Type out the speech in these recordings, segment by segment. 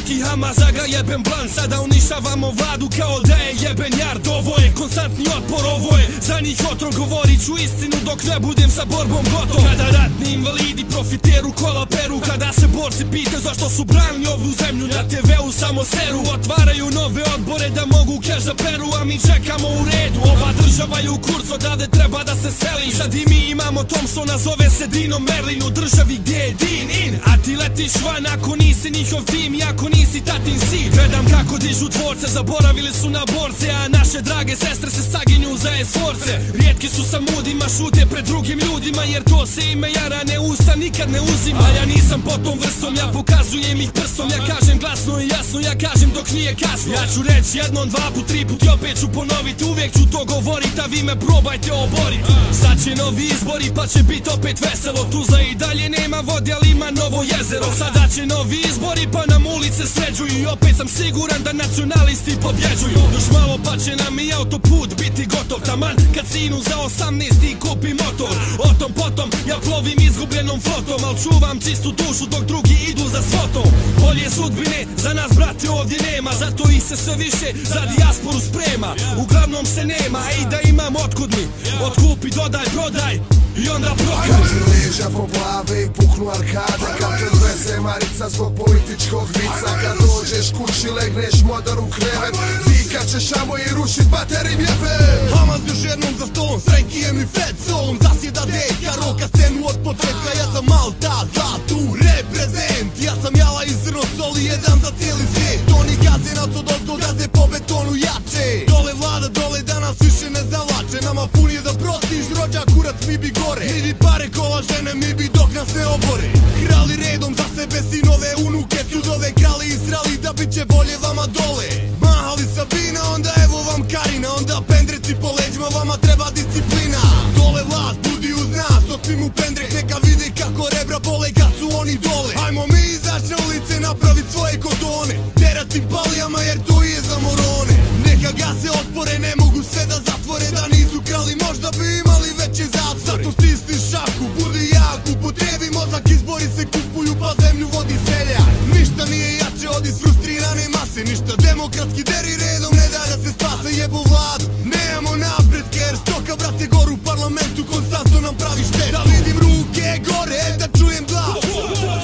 Srpski Hamaza ga jebem blan, sada uništavamo vladu kao da je jeben jard. Ovo je konstantni otpor, ovo je za njih otrov. Govorit ću istinu dok ne budem sa borbom gotov. Kada ratni invalidi profiteru kola peru, kada se borci pite zašto su branili ovu zemlju, na TV-u samo seru. Otvaraju nove odbore da mogu keš da peru, a mi čekamo u redu. Ova država je u kurcu, odavde treba da se seli. Sad i mi imamo Thompsona, zove se Dino Merlin. U državi gdje je Din in, a ti letiš van ako nisi njihov tim i ako nisi tatin sin. Gledam kako dižu dvorce, zaboravili su na borce, a naše drage sestre se saginju za esforce. Rijetki su sa mudima, šute pred drugim ljudima, jer to se ime jarane usta nikad ne uzima. Ja nisam po tom vrstom, ja pokazujem ih prstom. Ja kažem glasno i jasno, ja kažem dok nije kasno. Ja ću reći jednom, dva put, tri put i opet ću ponoviti. Uvijek ću to govorit, a vi me probajte oborit. Sad će novi izbori pa će bit opet veselo. Tuzla i dalje nema vode, ali ima novo jezero. Sada će novi izbori pa nam ulice sređuju, i opet sam siguran da nacionalisti pobjeđuju. Još malo pa će nam i autoput biti gotov, taman kad sinu za 18 kupi motor. O tom potom ja plovim izgubljenom flotom, al čuvam čistu dušu dok drugi idu za svotom. Bolje sudbine za nas brate ovdje nema, zato ih se sve više za dijasporu sprema. Uglavnom se nema, a i da imam otkud mi, otkupi, dodaj, prodaj i onda prokaj. Kad ti leža po glave i puknu arkade, kad te odveze Marica zbog političkog vica. Kad dođeš kući legneš modar u krevet, vikat ćeš amo i rušit baterim jebe. Hamaz još jednom za stolom, s Renkijem i Fedzom. Zasjeda deka, roka scenu od početka. Ja sam Malta, za tu reprezent. Ja sam jala i zrno soli, jedan za cijeli svijet. Toni gazenac od ozgo gaze po betonu jače. Dole vlada, dole da nas više ne zavlače. Nama pun je da prostiš rođak, kurac mi bi gore. Mi bi pare kola žene, mi bi dok nas ne obore. Krali redom za sebe sinove, unuke, sudove krali i srali da bit će bolje vama dole. Mahali Sabina, onda evo vam Karina, onda pendreci po leđima, vama treba disciplina. Dole vlast, budi uz nas, otpim u pendrek, neka vidi kako rebra bole kad su oni dole. Hajmo mi izaći na ulice, napravit svoje kotone, terat im palijama jer to je za morone. Neka gase otpore, ne mogu sve da zatvore, da nisu krali možda bi imali veće zatvore. Zato stisni šaku, budi jak, upotrebi mozak, izbori se kupuju pa zemlju vodi seljak. Ništa nije jače od isfrustrirane mase, ništa demokratski deri redom ne da se spase. Jebo vladu, nemamo napretke jer stoka brate gor u parlamentu konstantno nam pravi štet. Da vidim ruke gore, da čujem glas,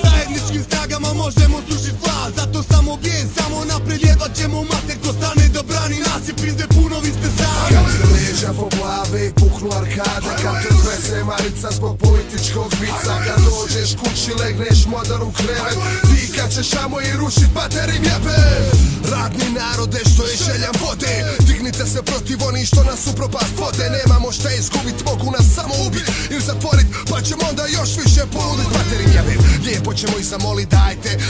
zajedničkim snagama možemo srušit vlast. Zato samo bijes, samo napred jebat ćemo mater ko stane da brani nas i pizde puno vi ste sami. Kad ti leža po glave i puknu arkade, kad te odveze Marica zbog političkog vica. Kad dođeš kući legneš modar u krevet, vikat ćeš amo i rušit baterim jebe. Radni narode što je željan vode, dignite se protiv onih što nas u propast vode. Nemamo šta izgubit, mogu nas samo ubit ili zatvorit, pa ćemo onda još više poludit baterim jebe. Lijepo ćemo ih zamolit,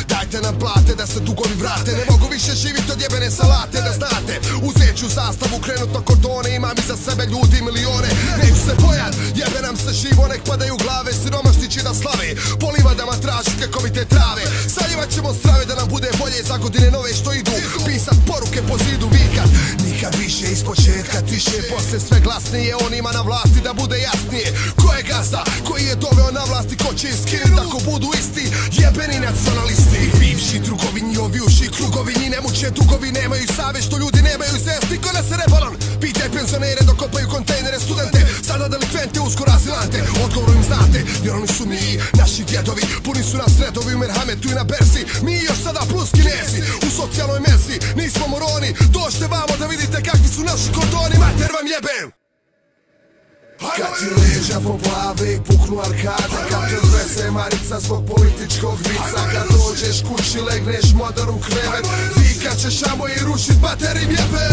dajte nam plate da se dugovi vrate. Ne mogu više živit od jebene salate, da znate. Uzet ću zastavu, krenut na kordone, imam iza sebe ljudi milione. Neću se bojat, jebe nam se živo, nek padaju glave, siromašni će da slave. Po livadama tražit kekovite trave, saljivat ćemo strave da nam bude bolje za godine nove što idu. Pisat poruke po zidu, vikat nikad više iz početka, tiše, posle sve glasnije onima na vlasti da bude jasnije. Ko je gazda, koji je doveo na vlasti, ko će iskinit ako budu isti jebeni nacionalisti. Bivši drugovi, njihovi uši krugovi, njih ne muče dugovi, nemaju savjest što ljudi nemaju zesti. Ko nas rebalan, pitaj penzionere dok kopaju kontejnere, studente, sada delikvente, uskoro azilante. Odgovor im znate, jer oni su mi, naši djedovi, puni su nas redovi u Merhametu i na Berzi. Mi još sada plus Kinezi, u socijalnoj mezi, nismo moroni. Dođite vamo da vidite kakvi su naši kordoni, mater vam jebem. Kad ti leža po glave i puknu arkade, kad te odveze Marica zbog političkog vica. Kad dođeš kući legneš modar u krevet, vikat ćeš amo i rušit baterim jebe.